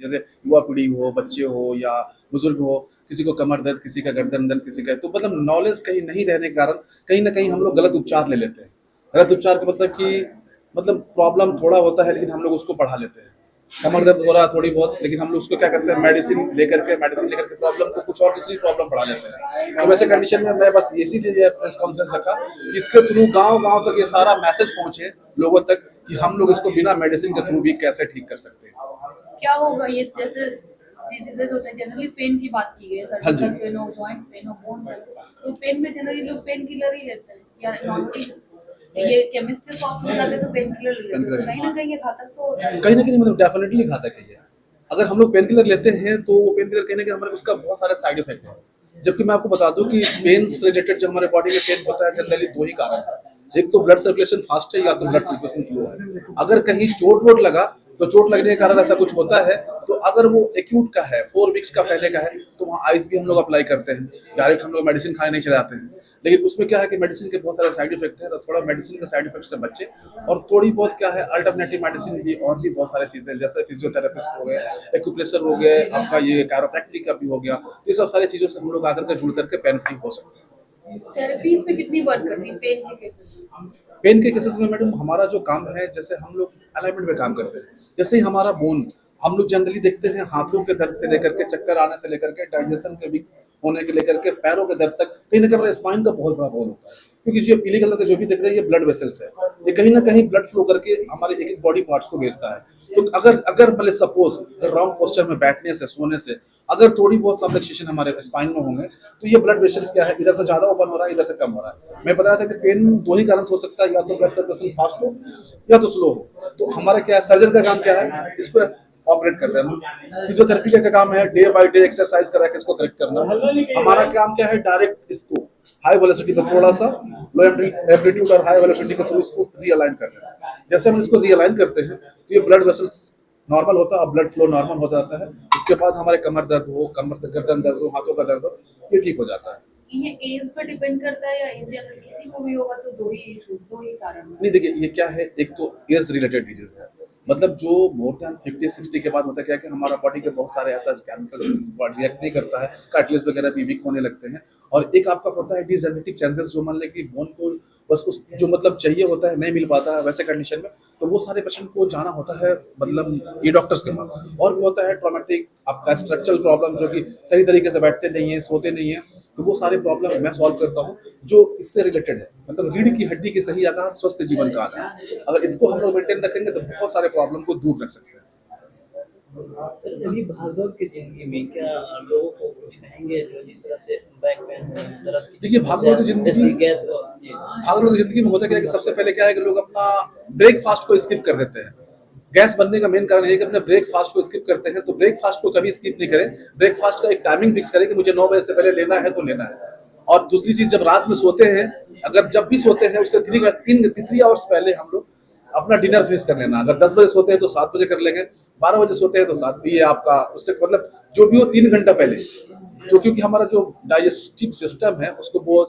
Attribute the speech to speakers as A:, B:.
A: जैसे युवा पीढ़ी हो, बच्चे हो या बुजुर्ग हो, किसी को कमर दर्द, किसी का गर्दन दर्द, किसी का, तो मतलब नॉलेज कहीं नहीं रहने के कारण कहीं न कहीं हम लोग गलत उपचार ले लेते हैं। गलत उपचार का मतलब कि मतलब प्रॉब्लम थोड़ा होता है लेकिन हम लोग उसको बढ़ा लेते हैं। कमर दर्द हो रहा है थोड़ी बहुत, लेकिन हम लोग उसको क्या करते हैं, मेडिसिन लेकर के प्रॉब्लम को कुछ और दूसरी प्रॉब्लम बढ़ा लेते हैं। तो वैसे कंडीशन में मैं बस इसीलिए ये प्रेस कॉन्फ्रेंस रखा कि इसके थ्रू गाँव-गाँव तक ये सारा मैसेज पहुँचे लोगों तक कि हम लोग इसको बिना मेडिसिन के थ्रू भी कैसे ठीक कर सकते हैं।
B: क्या होगा ये जैसे डिजीजेज होते हैं, जनरली पेन की बात की गई है,
A: हाँ जी।
B: सर्वाइकल पेन हो, जॉइंट पेन हो, बोन पेन हो, तो पेन में जनरली लोग पेन किलर ही लेते हैं या नॉर्मली ये केमिस्ट के फॉर्म में जाते हैं तो पेन किलर ले लेते हैं, तो कहीं ना कहीं ये घातक तो होता है।
A: कहीं न कहीं मतलब डेफ़िनिटली ये घातक है ये। अगर हम लोग पेन किलर लेते हैं तो वो पेन किलर कहीं न कहीं हमारे उसका बहुत सारे साइड इफ़ेक्ट है। जबकि मैं आपको बता दूँ कि पेन से रिलेटेड जो हमारे बॉडी में पेन होता है जनरली 2 ही कारण है। एक तो ब्लड सर्कुलेशन फ़ास्ट है या तो ब्लड सर्कुलेशन स्लो है। अगर कहीं चोट-वोट लगा तो चोट लगने के कारण ऐसा कुछ होता है, तो अगर वो एक्यूट का है, 4 वीक्स का पहले का है, तो वहाँ आइस भी हम लोग अप्लाई करते हैं। डायरेक्ट हम लोग मेडिसिन खाने नहीं चले जाते हैं। लेकिन उसमें क्या है कि मेडिसिन के बहुत सारे साइड इफ़ेक्ट हैं, तो थोड़ा मेडिसिन के साइड इफ़ेक्ट से बचें और थोड़ी बहुत क्या है अल्टरनेटिव मेडिसिन भी और भी बहुत सारी चीज़ें जैसे फिजियोथेरेपिस्ट हो गए, एक्यूप्रेशर हो गए, आपका ये कैरोप्रैक्टिक का भी हो गया। तो ये सब सारी चीज़ों से हम लोग आकर के जुड़ करके पेन फ्री हो सकते हैं।
B: थेरेपीज में कितनी वर्क करती है पेन के केसेस में?
A: पेन के केसेस में मैडम हमारा जो काम है, जैसे हम लोग अलाइनमेंट में काम करते हैं। जैसे ही हमारा बोन, हम लोग जनरली देखते हैं हाथों के दर्द से लेकर के चक्कर आने से लेकर के डाइजेशन के वीक होने के लेकर के पैरों के दर्द तक कहीं न कहीं हमारे स्पाइन का बहुत बड़ा रोल होता है। क्योंकि जो पीले कलर का जो भी दिख रहा है ये ब्लड वेसल्स है। ये कहीं न कहीं ब्लड फ्लो करके हमारे एक-एक बॉडी पार्ट्स को भेजता है। तो अगर अगर मतलब सपोज़ रॉन्ग पोस्चर में बैठने से, सोने से अगर थोड़ी बहुत सबलक्सेशन हमारे स्पाइन में होंगे, तो ये ब्लड वेसल्स क्या है, इधर से ज़्यादा ओपन हो रहा है, इधर से कम हो रहा है। मैं बताया था कि पेन 2 ही कारण से हो सकता है, या तो ब्लड सर्कुलेशन फास्ट हो या तो स्लो हो। तो हमारा क्या है, सर्जन का काम क्या है, इसको ऑपरेट कर देना। फिजियोथेरेपी का काम है डे बाय डे एक्सरसाइज करा के इसको करेक्ट करना। हमारा काम क्या है, डायरेक्ट इसको हाई वेलोसिटी पे थोड़ा सा लो एम्पलीट्यूड और हाई वेलोसिटी के थ्रू इसको रीअलाइन कर देना। जैसे हम इसको रीअलाइन करते हैं तो ये ब्लड वेसल्स नॉर्मल होता है और ब्लड फ्लो नॉर्मल हो जाता है। उसके बाद हमारे कमर दर्द हो, गर्दन दर्द हो, हाथों का दर्द हो, ये ठीक हो जाता है।
B: ये एज पर डिपेंड करता है या इन जनरल किसी को भी होगा तो दो ही इशू, दो ही कारण
A: नहीं
B: हैं।
A: देखिए, ये क्या है, एक तो एज रिलेटेड डिजीज है। मतलब जो मोर देन 50-60 के बाद होता है क्या है कि हमारा बॉडी के बहुत सारे ऐसा केमिकल्स बॉडी रिएक्ट नहीं करता है, कार्टिलेज वगैरह भी वीक होने लगते हैं। और एक आपका होता है डिजेनेटिक चेंजेस, जो मान लें कि बोन को बस उस जो मतलब चाहिए होता है नहीं मिल पाता है वैसे कंडीशन में, तो वो सारे पेशेंट को जाना होता है मतलब ये डॉक्टर्स के पास। और भी होता है ट्रॉमेटिक आपका स्ट्रक्चरल प्रॉब्लम, जो कि सही तरीके से बैठते नहीं है, सोते नहीं है, तो वो सारे प्रॉब्लम मैं सॉल्व करता हूँ जो इससे रिलेटेड है। मतलब रीढ़ की हड्डी की सही आकार स्वस्थ जीवन का आधार। अगर इसको हम लोग मेंटेन रखेंगे तो बहुत सारे प्रॉब्लम को दूर रख सकते हैं।
C: सर, अभी भागदौड़ की ज़िंदगी में क्या लोगों को कुछ कहेंगे जो जिस तरह से बैक पेन हो, इस तरह की
A: देखिए,
C: समस्या जैसे गैस जी।
A: भाग-दौड़ की ज़िंदगी में होता क्या है कि सबसे पहले क्या है कि लोग अपना ब्रेकफ़ास्ट को स्किप कर देते हैं। गैस बनने का मेन कारण ये है कि अपने ब्रेकफ़ास्ट को स्किप करते हैं, तो ब्रेकफ़ास्ट को कभी स्किप नहीं करें। ब्रेकफ़ास्ट का एक टाइमिंग फिक्स करें कि मुझे 9 बजे से पहले लेना है तो लेना है। और दूसरी चीज़, जब रात में सोते हैं, अगर जब भी सोते हैं उससे 3 आवर्स पहले हम लोग अपना डिनर फिनिश कर लेना। अगर 10 बजे सोते हैं तो 7 बजे कर लेंगे, 12 बजे सोते हैं तो 7 भी है आपका, उससे मतलब जो भी हो 3 घंटा पहले। तो क्योंकि हमारा जो डाइजेस्टिव सिस्टम है उसको वो